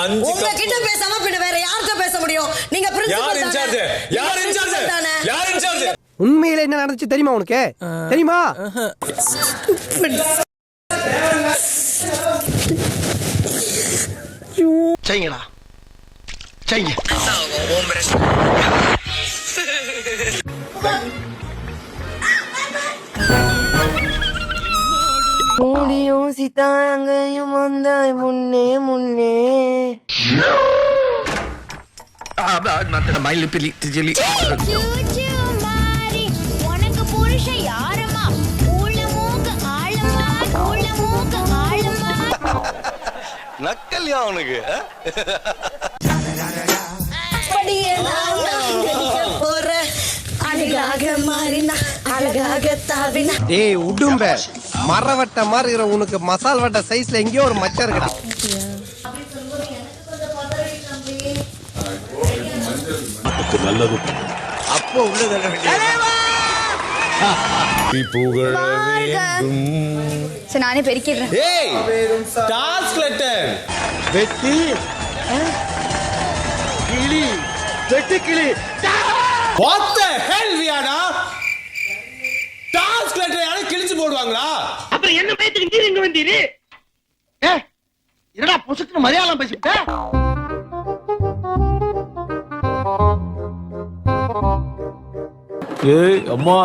உங்ககிட்ட பேசாம பின்ன வேற யார்கிட்ட பேச முடியும்? நீங்க பிரின்சிபல் தானே? யார் இன்சார்ஜ்? உண்மையில என்ன நடந்துச்சு தெரியுமா உனக்கு? தெரியுமா? செய்யுங்கடா செய்யுங்க. மூடியும் சித்தாங்கையும் வந்தாய் முன்னே முன்னே. உனக்கு புருஷன் யாரம்மா? ஊழமூக்கு ஆழமா ஊழமூக்கு ஆழமா. நக்கல்யா அவனுக்கு. ஏய் உடும்ப மரவட்ட மாதிரி இருக்கிற உனக்கு மசால் வட்ட சைஸ்ல எங்கேயோ ஒரு மச்சம் இருக்கு. நல்லது அப்போ உள்ளது சரி நானே பெருக்கிடுறேன். வெட்டி கிளி வெட்டி கிளி. What the hell வியாடா? டாஸ்க் லெட்டர் யாரோ கிழிச்சு போடுவாங்களா? அப்புறம் என்ன பயத்துக்கு நீ இங்க வந்தீரு? என்னடா புசுக்கு மலையாளம் பேசிட்ட? ஏய் அம்மா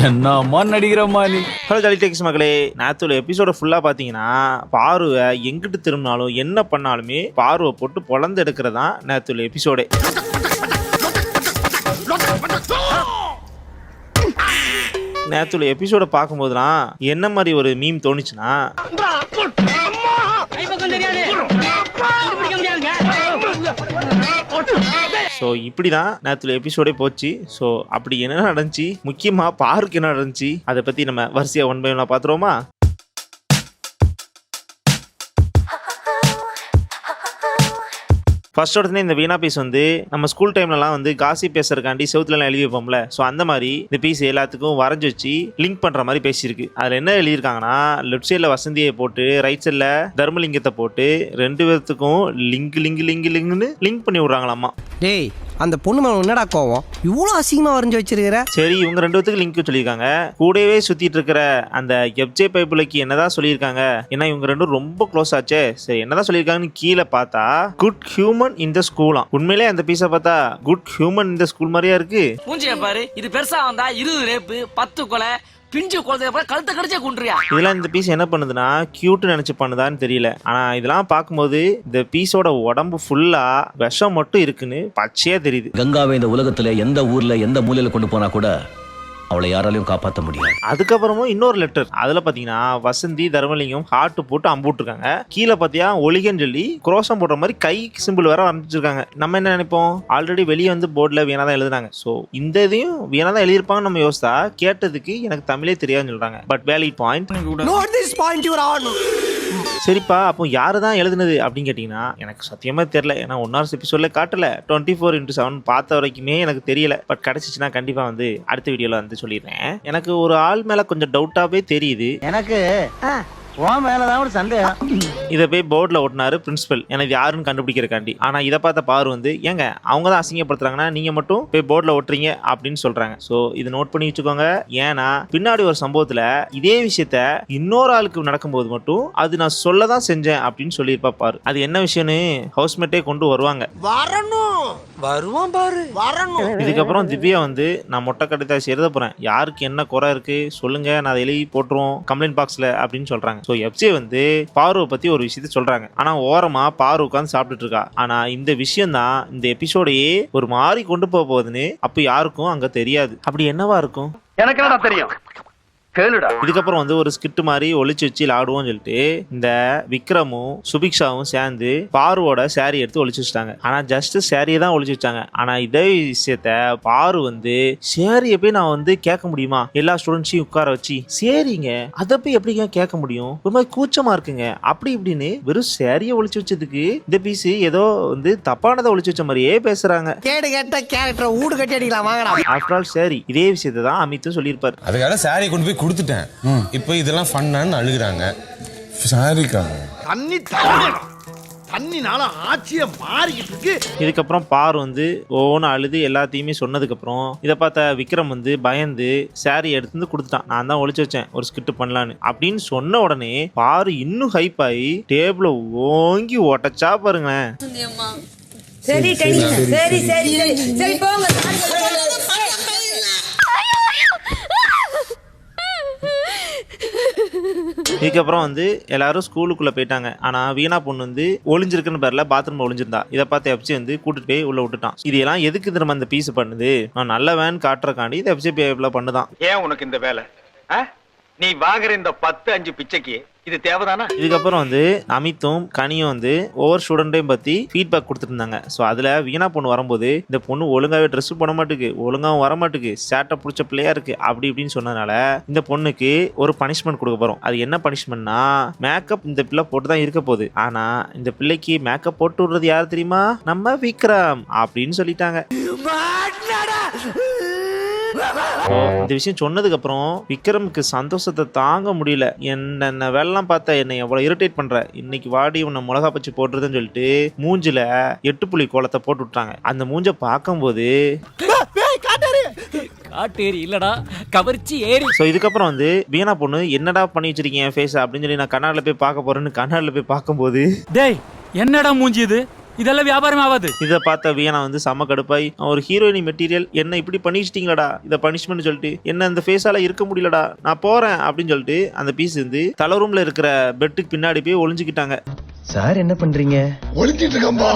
என்ன அம்மா நடிக்கிறம்மா நீ. ஹலோ ஜாலி டெக்ஸ் மக்களே, நேத்துல எபிசோட ஃபுல்லா பாத்தீங்கன்னா பார்வை எங்கிட்டு திரும்பினாலும் என்ன பண்ணாலுமே பார்வை போட்டு பொழந்து எடுக்கிறதா நேத்துல எபிசோடே. நேத்துல எபிசோட பார்க்கும்போதுலாம் என்ன மாதிரி ஒரு மீம் தோணுச்சுன்னா, ஸோ இப்படிதான் நேத்துல எபிசோடே போச்சு. ஸோ அப்படி என்ன நடந்துச்சு, முக்கியமா பாருக்கு என்ன நடந்துச்சு, அதை பத்தி நம்ம வரிசையா 1 by 1 பாத்துருவோமா? ஃபர்ஸ்ட் உடனே இந்த வீணா பீஸ் வந்து நம்ம ஸ்கூல் டைம்லலாம் வந்து காசி பேசுறதுக்காண்டி செவுத்துலலாம் எழுதி வைப்போம்ல. ஸோ அந்த மாதிரி இந்த பீஸ் எல்லாத்துக்கும் வரைஞ்சி வச்சு லிங்க் பண்ற மாதிரி பேசியிருக்கு. அதில் என்ன எழுதியிருக்காங்கன்னா, லெஃப்ட் சைடில் வசந்தியை போட்டு ரைட் சைடில் தர்மலிங்கத்தை போட்டு 2 பேர்த்துக்கும் லிங்க்னு லிங்க் பண்ணி விடுறாங்களாமா. டேய் அந்த பொண்ணு மேல என்னடா கோவம்? இவ்வளவு அசிங்கமா வரைஞ்சு வச்சிருக்கிற? சரி இவங்க 2 பேத்துக்கு லிங்க் சொல்லியிருக்காங்க. கூடவே சுத்திட்டு இருக்கிற அந்த எப்ஜே பைப்புலைக்கு என்னதான் சொல்லியிருக்காங்க, ஏன்னா இவங்க 2 ரொம்ப க்ளோஸ் ஆச்சே. சரி என்னதான் சொல்லியிருக்காங்கன்னு கீழே பார்த்தா குட் ஹியூமன் இந்த ஸ்கூலாம். உண்மையிலே அந்த பீஸை பார்த்தா குட் ஹியூமன் இந்த ஸ்கூல் மாதிரியா இருக்கு. மூஞ்சிய பாரு, இது பெருசா வந்தா 20 ரேப்பு 10 கொலை பிஞ்சு குழந்தைய கழுத்தை கடிச்சே கொண்டுறியா. இதெல்லாம் இந்த பீஸ் என்ன பண்ணுதுன்னா கியூட் நினைச்சு பண்ணுதான்னு தெரியல. ஆனா இதெல்லாம் பார்க்கும்போது இந்த பீஸோட உடம்பு ஃபுல்லா விஷம் மட்டும் இருக்குன்னு பச்சையா தெரியுது. கங்காவை இந்த உலகத்துல எந்த ஊர்ல எந்த மூலையில கொண்டு போனா கூட அவளை யாராலையும் காப்பாற்ற முடியாது. அதுக்கப்புறமும் இன்னொரு லெட்டர், அதுல பாத்தீங்கன்னா வசந்தி தர்மலிங்கம் ஹார்ட் போட்டு அம்புட்டுருக்காங்க. கீழே பாத்தியா ஒலிகன்னு சொல்லி குரோசம் போடுற மாதிரி கை சிம்பிள் வேற அமைச்சிருக்காங்க. நம்ம என்ன நினைப்போம், ஆல்ரெடி வெளியே வந்து போர்டில் வீணா தான் எழுதுனாங்க. ஸோ இந்த இதையும் வீணா தான் எழுதியிருப்பாங்கன்னு நம்ம யோசித்தா கேட்டதுக்கு எனக்கு தமிழே தெரியாதுன்னு சொல்றாங்க. But valid point. Note this point your honour. சரிப்பா, அப்போ யாரு தான் எழுதுனது அப்படின்னு கேட்டீங்கன்னா எனக்கு சத்தியமா தெரியல. ஏன்னா 1 எபிசோட்ல காட்டல, 24x7 பார்த்த வரைக்குமே எனக்கு தெரியல. பட் கிடைச்சிச்சுன்னா கண்டிப்பா வந்து அடுத்த வீடியோல வந்து சொல்லிடுறேன். எனக்கு ஒரு ஆள் மேல கொஞ்சம் டவுட்டாவே தெரியுது. எனக்கு உன் மேலதான் ஒரு சந்தேகம். இதை போய் போர்டில் ஓட்டினாரு பிரின்சிபல், எனக்கு யாருன்னு கண்டுபிடிக்கிறக்காண்டி. ஆனா இதை பார்த்த பாரு வந்து, ஏங்க அவங்க தான் அசிங்கப்படுத்துறாங்கன்னா நீங்க மட்டும் போய் போர்டில் ஓட்டுறீங்க அப்படின்னு சொல்றாங்க. ஸோ இது நோட் பண்ணி வச்சுக்கோங்க. ஏன்னா பின்னாடி ஒரு சம்பவத்துல இதே விஷயத்த இன்னொரு ஆளுக்கு நடக்கும்போது மட்டும் அது நான் சொல்லதான் செஞ்சேன் அப்படின்னு சொல்லியிருப்பா பாரு. அது என்ன விஷயம்னு ஹவுஸ்மேட்டே கொண்டு வருவாங்க. வருவான் பாரு, வரணும். இதுக்கப்புறம் திவ்யா வந்து, நான் மொட்டை கடிதம் எழுத போறேன், யாருக்கு என்ன குறை இருக்கு சொல்லுங்க, நான் அதை எழுதி போட்டுருவோம் கம்ப்ளைண்ட் பாக்ஸ்ல அப்படின்னு சொல்றாங்க. ஸோ எஃப்ஜே வந்து பார்வை பத்தி ஒரு விஷயத்த சொல்றாங்க. ஆனா ஓரமா பார்வை உட்காந்து சாப்பிட்டுட்டு இருக்கா. ஆனா இந்த விஷயம் தான் இந்த எபிசோடையே ஒரு மாதிரி கொண்டு போக போகுதுன்னு அப்ப யாருக்கும் அங்க தெரியாது. அப்படி என்னவா இருக்கும் எனக்கு என்னடா தெரியும், கேளுடா. இதுக்கப்புறம் வந்து ஒரு ஸ்கிரிப்ட் மாதிரி ஒளிச்சு வச்சு ஆடுவோம்னு சொல்லிட்டு இந்த விக்ரமும் சுபிக்ஷாவும் சேர்ந்து பார்வோட சாரி எடுத்து ஒளிச்சு வச்சுட்டாங்க. ஆனா ஜஸ்ட் சாரியை தான் ஒளிச்சு வச்சாங்க. ஆனா இதே விஷயத்த பாரு வந்து, சாரியை போய் நான் வந்து கேட்க முடியுமா, எல்லா ஸ்டூடெண்ட்ஸையும் உட்கார வச்சு சரிங்க அதை போய் எப்படிங்க கேட்க முடியும், ஒரு மாதிரி கூச்சமா இருக்குங்க அப்படி இப்படின்னு வெறும் சாரியை ஒளிச்சு வச்சதுக்கு இந்த பீஸ் ஏதோ வந்து தப்பானதை ஒளிச்சு வச்ச மாதிரியே பேசுறாங்க. கேடு கேட்ட கேரக்டர் ஊடு கட்டி அடிக்கலாம் வாங்கடா. ஆஃப்டர் ஆல் சாரி இதே விஷயத்தை தான் அமித்தும் சொல்லியிருப்பாரு. அதுக்காக சாரி கொண்டு போய் கொடுத்துட்டேன். இப்போ இதெல்லாம் ஃபன்னான்னு அழுகுறாங்க. சாரிக்கா தண்ணி தண்ணினால ஆட்சியை மாறிக்கிட்டு இருக்கு. இதுக்கப்புறம் பாரு வந்து ஒவ்வொன்று அழுது எல்லாத்தையுமே சொன்னதுக்கப்புறம் இதை பார்த்த விக்ரம் வந்து பயந்து சாரி எடுத்து வந்து கொடுத்துட்டான். நான் தான் ஒளிச்சு வச்சேன் ஒரு ஸ்கிரிப்ட் பண்ணலான்னு அப்படின்னு சொன்ன உடனே பாரு இன்னும் ஹைப் ஆகி டேபிள ஓங்கி ஒட்டச்சா பாருங்களேன். சரி சரி சரி சரி போங்க. இதுக்கப்புறம் வந்து எல்லாரும் ஸ்கூலுக்குள்ள போயிட்டாங்க. ஆனா வீணா பொண்ணு வந்து ஒளிஞ்சிருக்குன்னு பேர்ல பாத்ரூம்ல ஒளிஞ்சிருந்தா. இதை பார்த்து எப்சி வந்து கூட்டிட்டு போய் உள்ள விட்டுட்டான். இதெல்லாம் எதுக்கு திரும்ப அந்த பீஸ் பண்ணுது? நான் நல்ல வேன் காட்டுறக்காண்டி இந்த எப்சி பண்ணுதான். ஏன் உனக்கு இந்த வேலை? நீ வாங்குற இந்த 10-5 பிச்சைக்கு இது தேவைதானா? இதுக்கப்புறம் வந்து அமித்தும் கனியும் வந்து ஒவ்வொரு ஸ்டூடெண்ட்டையும் பத்தி ஃபீட்பேக் கொடுத்துட்டு இருந்தாங்க. ஸோ அதுல வீணா பொண்ணு வரும்போது இந்த பொண்ணு ஒழுங்காவே ட்ரெஸ் பண்ண மாட்டுக்கு, ஒழுங்காவும் வர மாட்டுக்கு, சேட்டை பிடிச்ச பிள்ளையா இருக்கு அப்படி இப்படின்னு சொன்னதுனால இந்த பொண்ணுக்கு ஒரு பனிஷ்மெண்ட் கொடுக்க போறோம். அது என்ன பனிஷ்மெண்ட்னா மேக்கப் இந்த பிள்ளை போட்டு தான் இருக்க போகுது. ஆனா இந்த பிள்ளைக்கு மேக்கப் போட்டு விடுறது யார் தெரியுமா? நம்ம விக்ரம் அப்படின்னு சொல்லிட்டாங்க. இந்த விஷயம் சொன்னதுக்கு அப்புறம் விக்ரமுக்கு சந்தோஷத்தை தாங்க முடியல. என்ன வேலைலாம் பார்த்தா என்னை எவ்வளவு இரிட்டேட் பண்ற, இன்னைக்கு வாடி உன்னை மிளகா பச்சி போட்டுறதுன்னு சொல்லிட்டு மூஞ்சில 8 புள்ளி கோலத்தை போட்டு விட்டாங்க. அந்த மூஞ்ச பார்க்கும்போது காட்டேரி இல்லடா கவர்ச்சி ஏறி. ஸோ இதுக்கப்புறம் வந்து வீணா பொண்ணு என்னடா பண்ணி வச்சிருக்கீங்க ஃபேஸ் அப்படின்னு சொல்லி நான் கண்ணாடியில் போய் பார்க்க போறேன்னு கண்ணாடியில் போய் பார்க்கும்போது டேய் என்னடா மூஞ்சி இது? இதெல்லாம் வியாபாரம் ஆகாது. இதை பார்த்த வீணா வந்து செம்ம கடுப்பாய் ஒரு ஹீரோயினி மெட்டீரியல் என்ன இப்படி பண்ணிச்சிட்டீங்களடா, இதை பனிஷ்மெண்ட் சொல்லிட்டு என்ன இந்த ஃபேஸால இருக்க முடியலடா நான் போறேன் அப்படின்னு சொல்லிட்டு அந்த பீஸ் வந்து தலை ரூம்ல இருக்கிற பெட்டுக்கு பின்னாடி போய் ஒளிஞ்சுக்கிட்டாங்க. சார் என்ன பண்றீங்க? ஒளிஞ்சிட்டு இருக்கம்பா.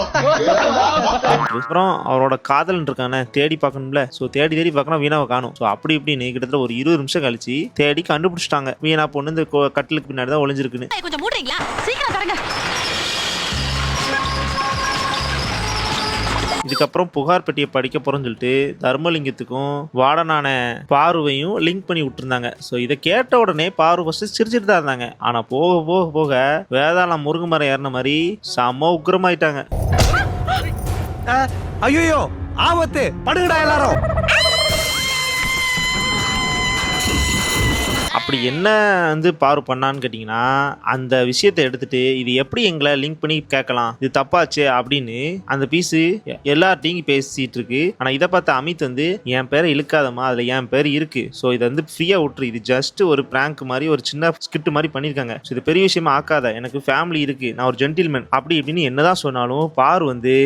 அப்புறம் அவரோட காதல் இருக்கானே தேடி பார்க்கணும்ல. ஸோ தேடி பார்க்கணும் வீணாவை காணும். ஸோ அப்படி இப்படின்னு கிட்டத்தட்ட ஒரு 20 நிமிஷம் கழிச்சு தேடி கண்டுபிடிச்சிட்டாங்க வீணா பொண்ணு இந்த கட்டிலுக்கு பின்னாடி தான் ஒளிஞ்சிருக்குன்னு. கொஞ்சம் மூடுறீங்களா? சீக்கிரம் தரங்க. இதுக்கப்புறம் புகார் பெட்டியை படிக்க போறோம்னு சொல்லிட்டு தர்மலிங்கத்துக்கும் வார்டனான பார்வையும் லிங்க் பண்ணி விட்டுருந்தாங்க. ஸோ இதை கேட்ட உடனே பார்வை ஃபர்ஸ்ட் சிரிச்சிட்டு தான் இருந்தாங்க. ஆனா போக போக போக வேதாளம் முருங்கை மரம் ஏறின மாதிரி செம்ம உக்கிரமாயிட்டாங்க. ஐயோ ஆபத்து, படுங்கடா எல்லாரும். அப்படி என்ன வந்து பாரு பண்ணான்னு கேட்டிங்கன்னா அந்த விஷயத்தை எடுத்துட்டு இது எப்படி எங்களை லிங்க் பண்ணி கேட்கலாம், இது தப்பாச்சு அப்படின்னு அந்த பீஸு எல்லார்ட்டையும் பேசிட்டு இருக்கு. ஆனால் இதை பார்த்த அமித் வந்து என் பேரை இழுக்காதமா, அதில் என் பேர் இருக்கு, ஸோ இதை வந்து ஃப்ரீயாக விட்டுரு, இது ஜஸ்ட் ஒரு பிராங்க் மாதிரி ஒரு சின்ன ஸ்கிரிப்ட் மாதிரி பண்ணியிருக்காங்க, ஸோ இது பெரிய விஷயமா ஆக்காத, எனக்கு ஃபேமிலி இருக்கு, நான் ஒரு ஜென்டில்மேன் அப்படி இப்படின்னு என்னதான் சொன்னாலும் பாரு வந்து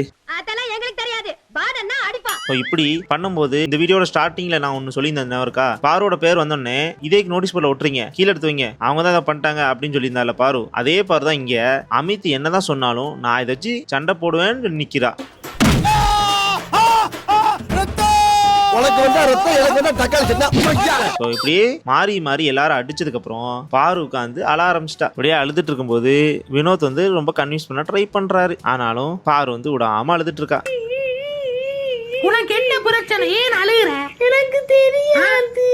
இப்படி பண்ணும்போது இந்த வீடியோட ஸ்டார்டிங்ல நான் ஒன்னு சொல்லியிருந்தேன் இருக்கா, பாரோட பேர் வந்தோடனே இதே நோட்டீஸ் போர்ட்ல ஒட்டுறீங்க, கீழே எடுத்து வைங்க, அவங்க தான் இதை பண்ணிட்டாங்க அப்படின்னு சொல்லியிருந்தால பாரு. அதே பாரு தான் இங்க அமித் என்னதான் சொன்னாலும் நான் இதை வச்சு சண்டை போடுவேன்னு நிக்கிறா. இப்படி மாறி மாறி எல்லாரும் அடிச்சதுக்கு அப்புறம் பாரு உட்காந்து அழ ஆரம்பிச்சிட்டா. அப்படியே அழுதுட்டு இருக்கும்போது வினோத் வந்து ரொம்ப கன்வின்ஸ் பண்ண ட்ரை பண்றாரு. ஆனாலும் பாரு வந்து விடாம அழுதுட்டு இருக்கா. உனக்கு என்ன பிரச்சனை, ஏன் அழுகுற? எனக்கு தெரியாது.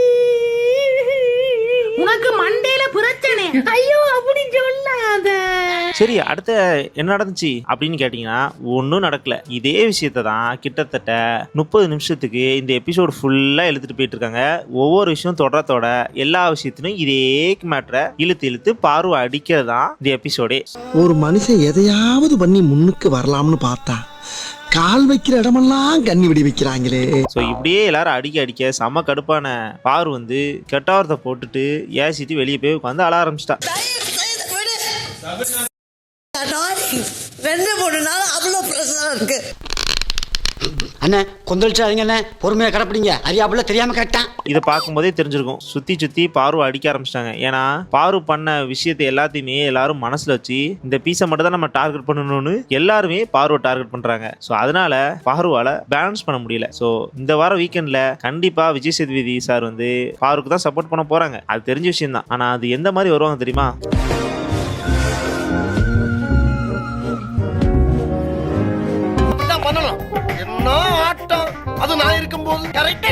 உனக்கு மண்டையில பிரச்சனை. ஐயோ அப்படி சொல்லாத. சரி அடுத்த என்ன நடந்துச்சு அப்படின்னு கேட்டீங்கன்னா ஒன்னும் நடக்கல. இதே விஷயத்த தான் கிட்டத்தட்ட 30 நிமிஷத்துக்கு இந்த எபிசோடு ஃபுல்லா இழுத்துட்டு போயிட்டு இருக்காங்க. ஒவ்வொரு விஷயம் தொடரத்தோட எல்லா விஷயத்திலும் இதே மேட்டரை இழுத்து பாரு அடிக்கிறதான் இந்த எபிசோடே. ஒரு மனுஷன் எதையாவது பண்ணி முன்னுக்கு வரலாம்னு பார்த்தா கால் வைக்கிற இடமெல்லாம் கண்ணி விடி வைக்கிறாங்களே. ஸோ இப்படியே எல்லாரும் அடிக்க செம கடுப்பான பாரு வந்து கெட்டவாரத்தை போட்டுட்டு ஏசிட்டு வெளியே போய் உட்காந்து அழ ஆரம்பிச்சிட்டா. 2-3 நாள் அவ்வளோ பிரச்சனை இருக்கு. அண்ணே கொந்தளிச்சாதீங்க அண்ணே, பொறுமையா கடப்பிடிங்க, அறியாப்புல தெரியாம கேட்டான். இதை பார்க்கும்போதே தெரிஞ்சிருக்கும் சுத்தி பாரு அடிக்க ஆரம்பிச்சிட்டாங்க. ஏன்னா பாரு பண்ண விஷயத்தை எல்லாத்தையுமே எல்லாரும் மனசுல வச்சு இந்த பீஸை மட்டும் தான் நம்ம டார்கெட் பண்ணணும்னு எல்லாருமே பாருவை டார்கெட் பண்றாங்க. ஸோ அதனால பாருவால பேலன்ஸ் பண்ண முடியல. ஸோ இந்த வாரம் வீக்கெண்ட்ல கண்டிப்பா விஜய் சேதுபதி சார் வந்து பாருக்கு தான் சப்போர்ட் பண்ண போறாங்க. அது தெரிஞ்ச விஷயம் தான். ஆனா அது எந்த மாதிரி வருவாங்க தெரியுமா? ஆட்டம் அது நான் இருக்கும்போது கரெக்டா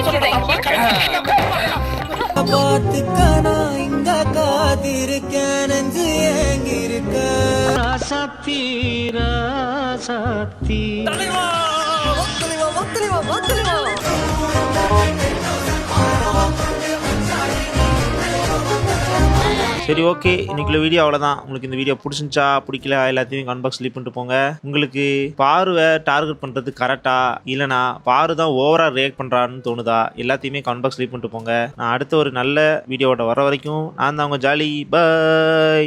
சரி ஓகே, இன்னைக்குள்ள வீடியோ அவ்வளோதான். உங்களுக்கு இந்த வீடியோ பிடிச்சிருந்துச்சா பிடிக்கல எல்லாத்தையும் கமெண்ட் பாக்ஸ் லீவ் பண்ணிட்டு போங்க. உங்களுக்கு பாருவை டார்கெட் பண்ணுறது கரெக்டா இல்லைனா பாரு தான் ஓவராக ரியாக்ட் பண்ணுறான்னு தோணுதா எல்லாத்தையுமே கமெண்ட் பாக்ஸ் லீவ் பண்ணிட்டு போங்க. நான் அடுத்த ஒரு நல்ல வீடியோவோட வர வரைக்கும் நான் தான் உங்க ஜாலி. பை.